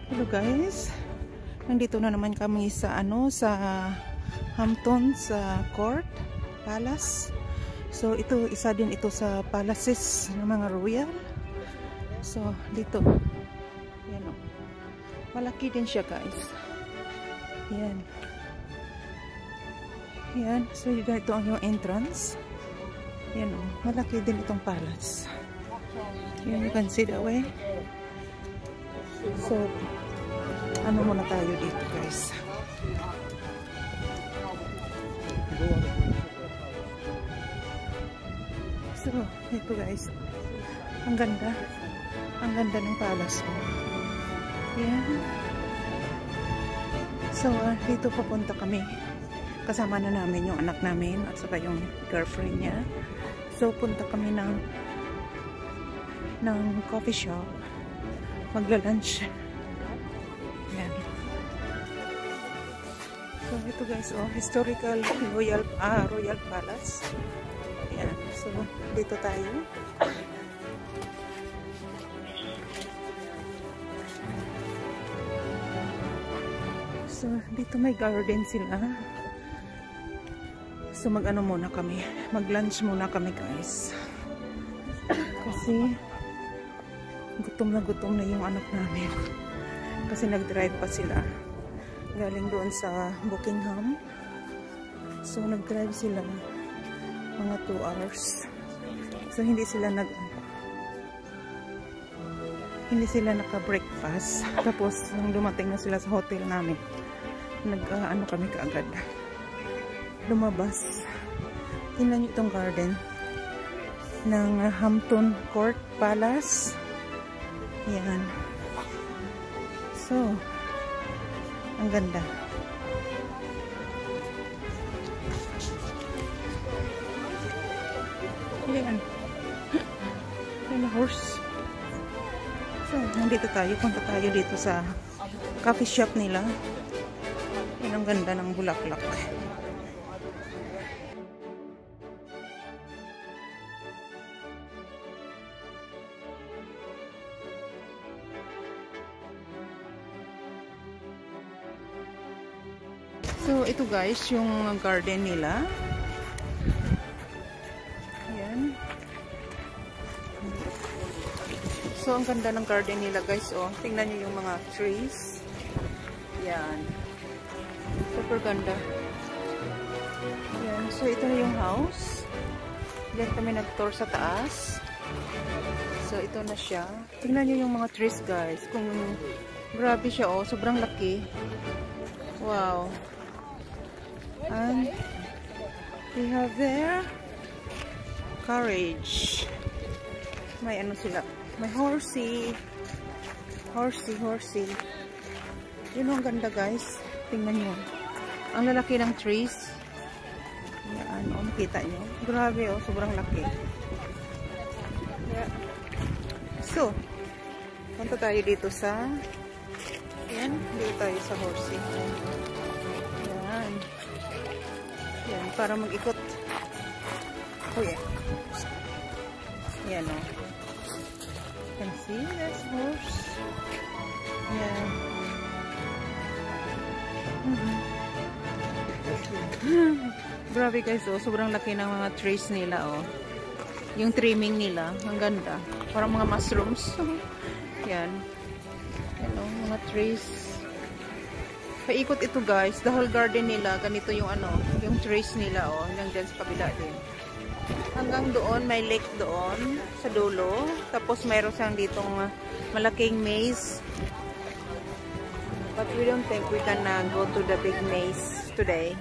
Hello guys, nandito na naman kami sa sa Hampton sa Court Palace. So ito, isa din ito sa palaces ng mga royal. So dito, yan o, malaki din siya guys. Yan, yan. So ito ang yung entrance. Yan o, malaki din itong palace. Yan, you can see that way. So ano muna tayo dito guys. So ito guys, ang ganda ng palace mo. Yan. So dito papunta kami, kasama na namin yung anak namin at saka yung girlfriend niya. So punta kami ng coffee shop, magla-lunch. Yan. So ito guys, oh, historical royal palace. Yan. So dito tayo. So dito may garden sila. So mag-ano muna kami, mag-lunch muna kami guys. Kasi gutom na yung anak namin. Kasi nag-drive pa sila. Galing doon sa Buckingham. So nag-drive sila mga 2 hours. So hindi sila naka-breakfast. Tapos nung dumating na sila sa hotel namin, ano kami kaagad. Lumabas. Tingnan niyo itong garden ng Hampton Court Palace. Yan. So, ang ganda. Yan. Yan, horse. So, nandito tayo. Punta tayo dito sa coffee shop nila. Yan, ang ganda ng bulaklak. So, ito guys, yung garden nila. Ayan. So, ang ganda ng garden nila guys. Oh, tingnan nyo yung mga trees. Ayan. Super ganda. Ayan. So, ito na yung house. Diyan kami nag-tour sa taas. So, ito na siya. Tingnan nyo yung mga trees guys. Kung grabe siya, oh. Sobrang laki. Wow. And we have there carriage. May ano sila, may horsey. Yun ang ganda guys. Tingnan nyo, ang lalaki ng trees. Yan, oh, makita nyo, grabe, oh, sobrang laki. Yeah. So punta tayo dito sa dito tayo sa horsey. Yan, para mag-ikot. Oh yeah. Yan, oh. You can see this horse. Yan. Grabe guys, oh. Sobrang laki ng mga trees nila, oh. Yung trimming nila, ang ganda. Parang mga mushrooms. Yan. Yan, oh, mga trees. Paikot ito guys, the whole garden nila, ganito yung yung trees nila, oh, hanggang dyan sa kabila din. Hanggang doon, may lake doon, sa dulo. Tapos mayroon siyang ditong malaking maze. But we don't think we can go to the big maze today.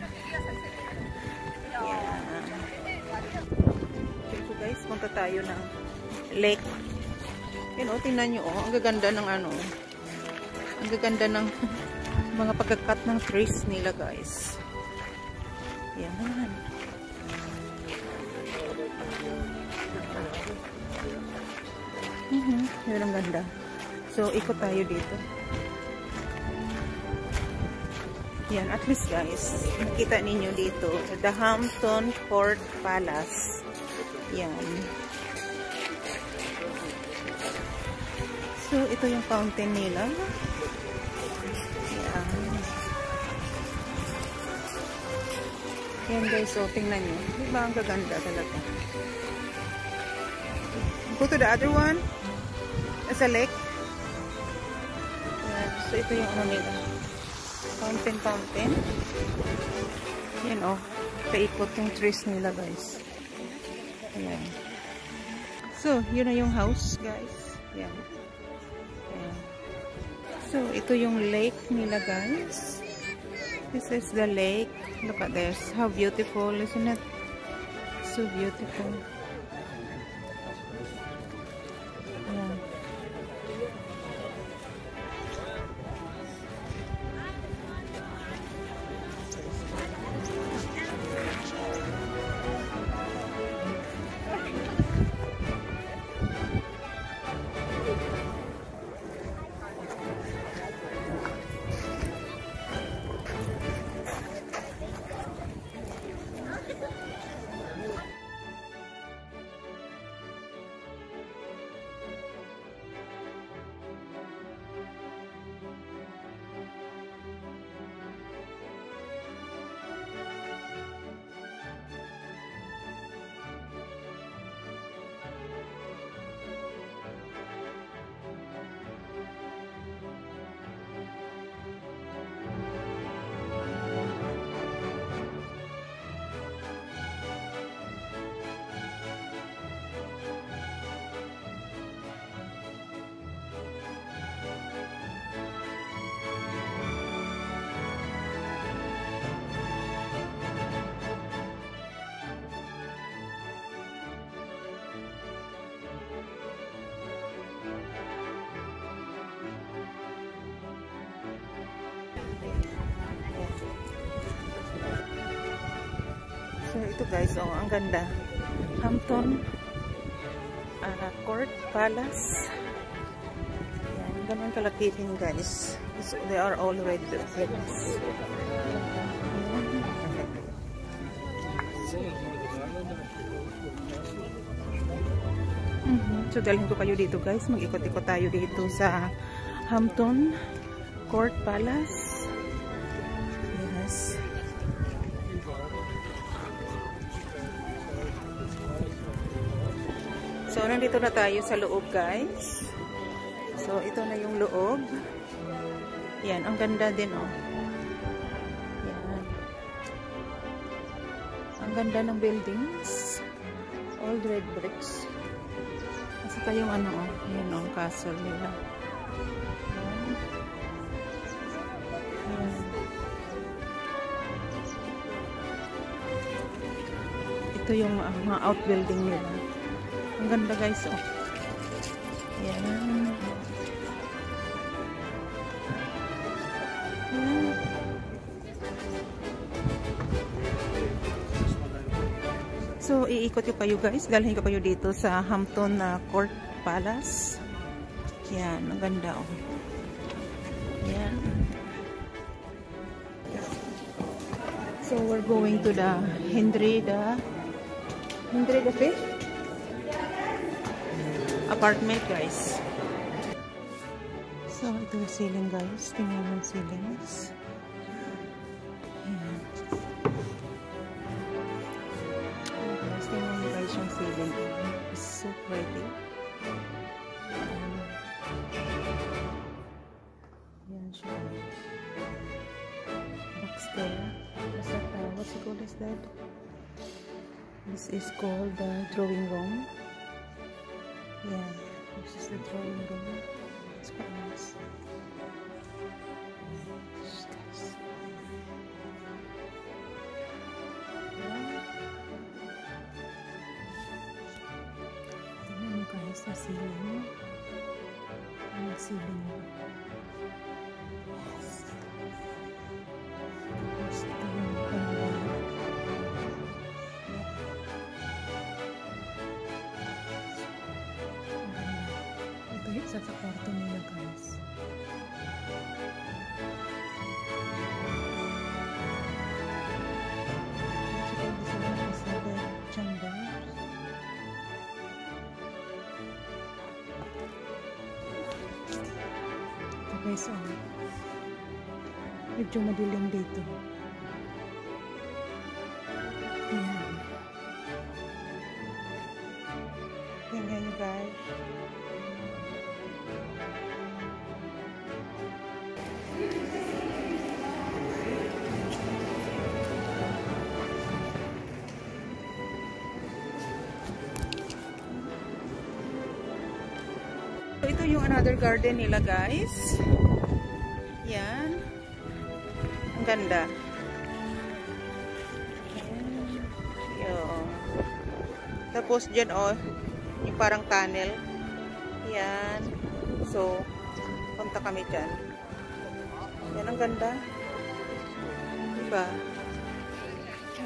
Yeah. So guys, punta tayo ng lake. Yun, oh, tingnan nyo, oh, ang gaganda ng ang gaganda ng mga pagkakat ng trees nila guys. Yan. Yun ang ganda. So ikot tayo dito. Yan, at least guys, nakita ninyo dito the Hampton Court Palace. Yan. So ito yung fountain nila. Yan guys, so tingnan nyo. Diba ang gaganda talaga. Go to the other one. As a lake. Yan. So ito yung ano nila. Fountain. Yan oh. Paikot yung trees nila guys. Ayan. So, yun na yung house guys. Yan. Ayan. So, ito yung lake nila guys. This is the lake. Look at this. How beautiful, isn't it? So beautiful. Ayan. So, ito guys, oh, ang ganda. Hampton Court Palace. Yan, ganun kalaki din guys. So, they are all red bricks. So, dalhin ko kayo dito guys. Mag-ikot-ikot tayo dito sa Hampton Court Palace. Yes. So, nandito na tayo sa loob, guys. So, ito na yung loob. Yan, ang ganda din, oh. Yan. Ang ganda ng buildings. All red bricks. Kasi kayong ano, oh. Yan, oh, castle nila. Yan. Yan. Ito yung mga outbuilding nila. Ang ganda guys, oh. Yan. Yan. So, iikot ko kayo guys. Dalhin ko kayo dito sa Hampton Court Palace. Yan. Ang ganda, oh. Yan. So, we're going to the Henry the Fifth apartment guys. So ito yung ceiling guys. Tingnan yung ceilings. Ayan. Guys, tingnan mo guys yung ceiling. It's so pretty. Ayan siya. Box there. What's that? What's it called as that? This is called the drawing room. Yeah, this is the drawing room. It's quite nice. Tingnan mo guys sa ceiling. Ang ceiling mo. Yes. Tapos ito yung pangalan. Sa kwarto nila guys. Ito guys, oh. Medyo madilim dito. So ito yung another garden nila, guys. Yan. Ang ganda. Yan. Tapos dyan, oh, yung parang tunnel. Yan. So, punta kami dyan. Yan, ang ganda. Diba?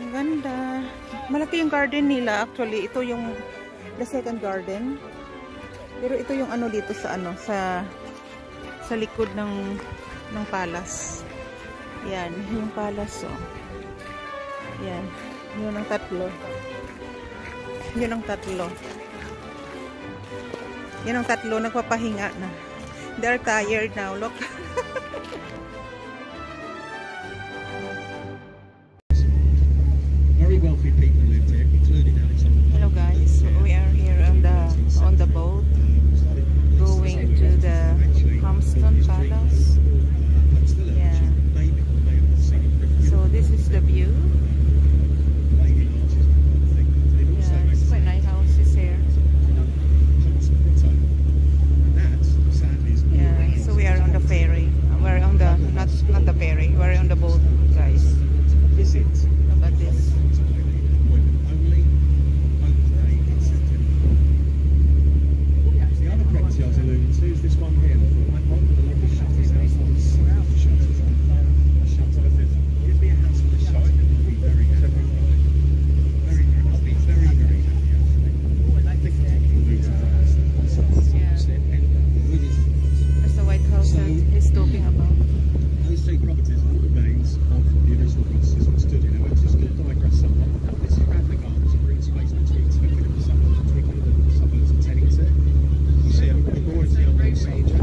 Ang ganda. Malaki yung garden nila. Actually, ito yung the second garden. Pero ito yung ano dito sa ano, sa likod ng palace. Yan, yung palace, oh. Yan, yun ang tatlo. Yun ang tatlo. Yun ang tatlo, nagpapahinga na. They're tired now, look. Very wealthy people lived here, including Alexander. Hello guys, we are here on the boat going to the Hampton Palace. Yeah. So this is the view. Yeah, it's quite nice houses here. Yeah, so we are on the ferry. We're on the not the ferry. We're on the boat, guys. Look at this. I was alluding to is this one here. My mom lovely shutters outside. Shutters on. A shutter that says, "Give me a house with a shutter." I'll be very happy. I'll be very happy actually. That's the White House that he's talking about. Those two properties are the remains of the original premises that stood in. We're just going to digress somewhat. This is Radley Gardens, a green space between Twickenham and the suburbs of Teddington. You see a gorgeous young old soldier.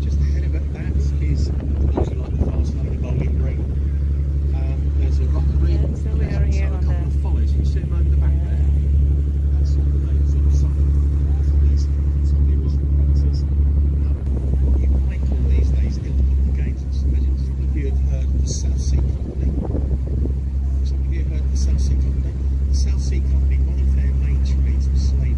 Just ahead of it, that is also like the fast lane of Bowling Green. There's a rockery. Yeah, so we are here on the follies. You see them over the back there. That's all the names of some of the original premises. What you might call these days ill-gotten gains. Imagine some of you have heard of the South Sea Company. Some of you have heard of the South Sea Company. The South Sea Company, one of their main trades was slavery.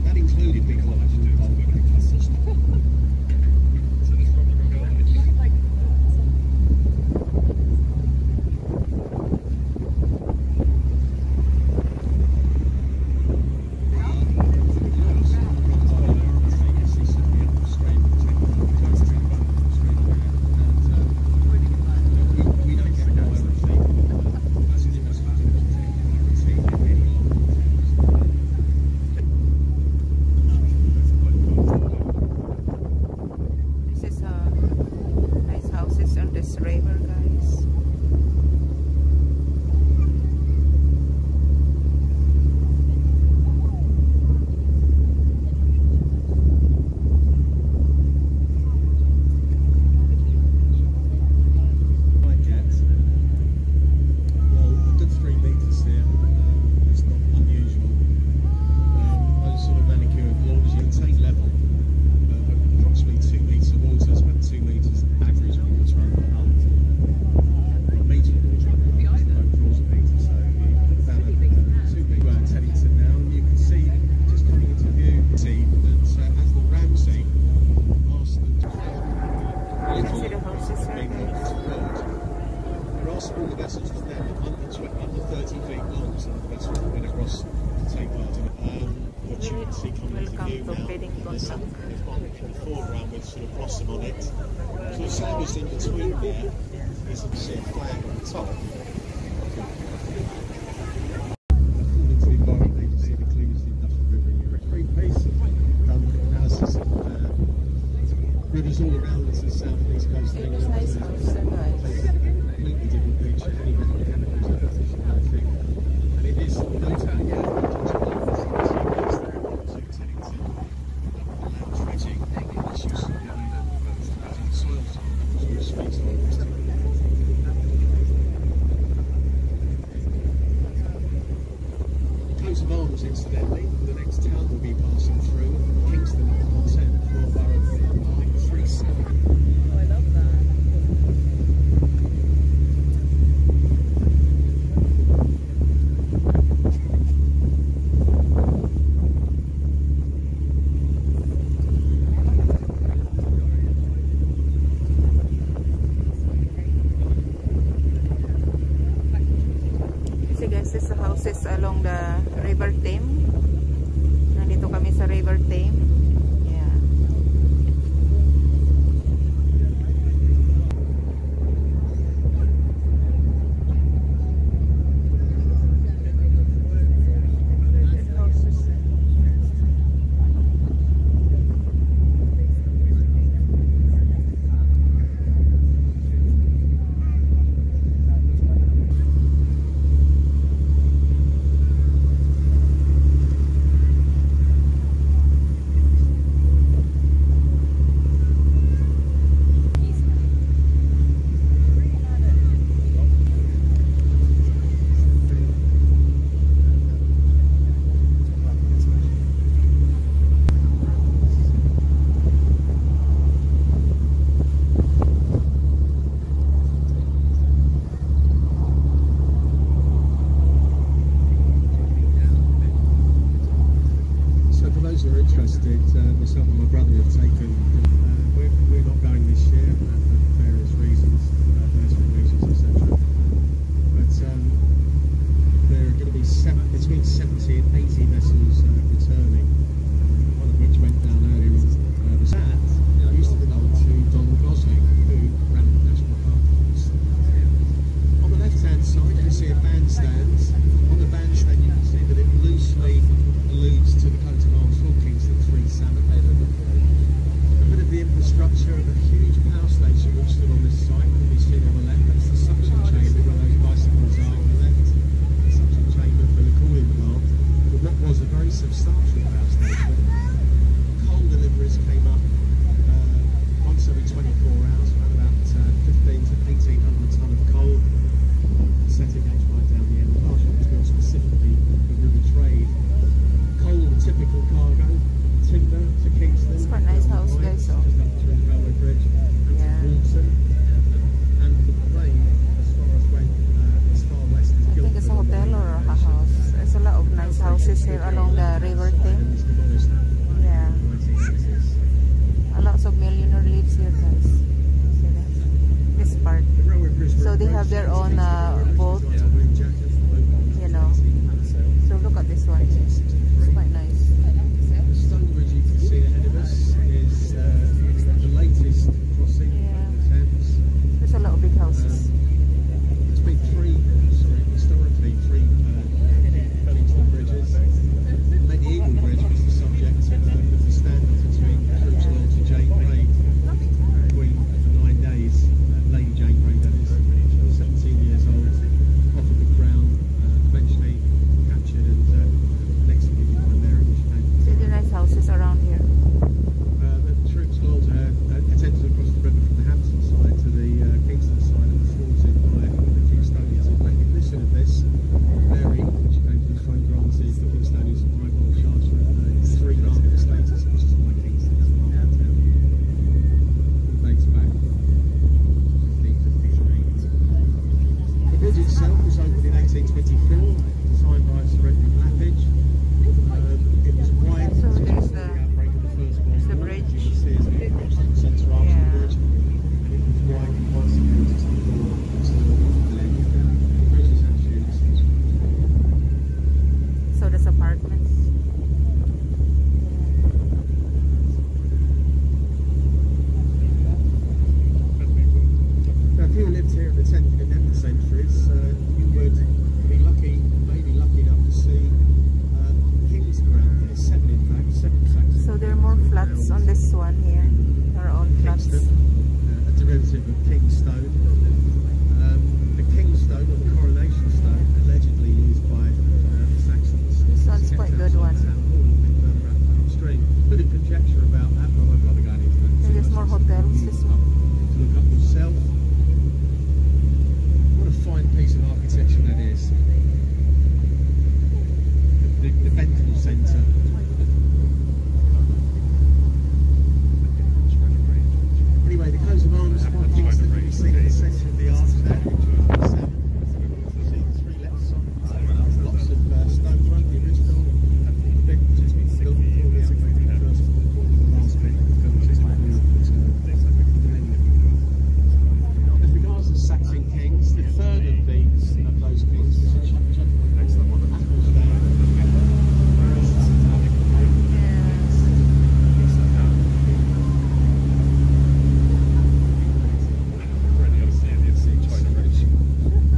That included being allowed to do Bowling Green Castles. So there's probably a girl with you. This is nice houses on this river, guys. Might get, well, a good 3 metres here. It's not unusual. Those sort of manicured lawns, you take level approximately 2 metres of water. It's about 2 metres average water under the hull. A metre of water under the hull, the boat draws a metre, so you put about 2 metres. We're at Teddington now, and you can see, just coming into view, see that as the Ramsey asked them to You can see the houses right there. there are smaller vessels that they're under 30 feet long, some of the vessels that went across to take part in it. What you can see coming into view Welcome to now, Paddington there's Lock. one from the foreground with sort of blossom on it. So sandwiched in between there is a flag on the top. According to the Environment Agency, it includes the Industrial River in Europe. Greenpeace have done analysis of rivers all around us, the south and east coast of It was England. nice house, guys. Completely different beach, any different chemicals, everything. And it is no doubt, Coats of Arms, incidentally, the next town will be passing through, Kingston upon Thames, Royal Borough, line 37. Oh, I love that. those who are interested, myself and my brother have taken. We're not going this year for various reasons, personal reasons, etc. But there are going to be between 70 and 80 vessels returning. One of which went down earlier on. The sat used to belong to Donald Gosling, who ran the National Park. On the left-hand side, you can see a bandstand. On the bandstand, you can see that it loosely alludes to the coat of arms for Kingston 3 Salmon. A bit of the infrastructure of a huge power station which stood on this site can be seen on the left. That's the suction chamber where those bicycles are on the left. The suction chamber for the cooling plant. But what was a very substantial power station. Coal deliveries came up once every 24 hours, around about 15 to 1800 tonne of coal. Setting edge right down the end. The car shop was built specifically for river trade. Coal, the typical cargo, timber to Kingston. It's quite a nice house, guys. So. Just up through the railway bridge and to Walton. And the plane, as far as west as I think it's a hotel or a house. There's a lot of nice houses here along the river Thames. Yeah. A lot of millionaire lives here, guys. See that? This part. So they have their own boat, you know. So look at this one here. It's quite nice. The stone bridge you can see ahead of us is the latest crossing of the Thames. There's a lot of big houses. There's been historically three Kingston bridges. The medieval bridge was the subject of the standoff between troops loyal to Jane Grey, Queen for 9 days. Lady Jane Grey, that is, 17 years old, offered the crown, eventually captured and executed by Mary, which came. See the nice houses around here. The troops loyal to her attempted across the river from the Hampton side to the Kingston side and was thwarted by the Kingstonians. In recognition of this, Mary, when she came to the throne, granted the Kingstonians a High Royal Charter of 3 market status, which is why Kingston is a market town. It dates back. The bridge itself was opened in 1824, designed by Sir Edward Lappage. It was wide until the outbreak of the First World War. bridge. You can see as we approach the centre arch of the bridge. It was wide once again to the floor to the left. The bridge is actually So there's apartments. Now, if you lived here in the 10th and 11th centuries, you would be lucky, maybe lucky enough to see kings around here. 7 in fact, 7 Saxon. So there are more flats on this one here. They're all flats. Kingston, a derivative of Kingstone. The Kingstone, or the coronation stone, allegedly used by the Saxons. This one's quite a good one. Bit of conjecture about that, but I won't bother going into that. There's more hotels. This one. To look up yourself. What a fine piece of architecture that is. The Bentham Centre. Anyway, the coat of arms for Kingston, you can see in the centre of the arch there. You see the 3 left sides. Lots of stonework, the original. The bit just built before the outbreak of the First World War, the last bit built just before the millennium. As regards the Saxon kings, the third of those kings was a gentleman called Athelstan.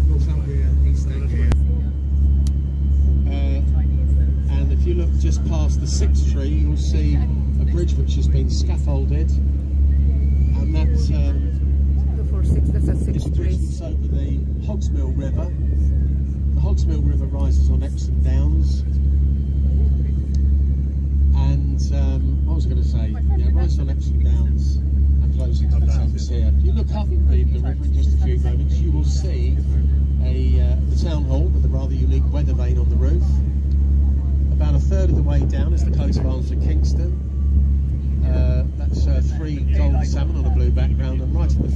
Northumbria, East Anglia. And if you look just past the 6th tree, you'll see a bridge which has been scaffolded, and that's 246, that's a it's 6 a bridge trees. that's over the Hogsmill River. The Hogsmill River rises on Epsom Downs, and what was I going to say? Yeah, it rises on Epsom Downs and flows into the Thames here. If you look up the river in just a few moments, you will see the town hall with a rather unique weather vane on the roof. About a third of the way down is the coat of arms for Kingston. That's 3 gold salmon on a blue background, and right at the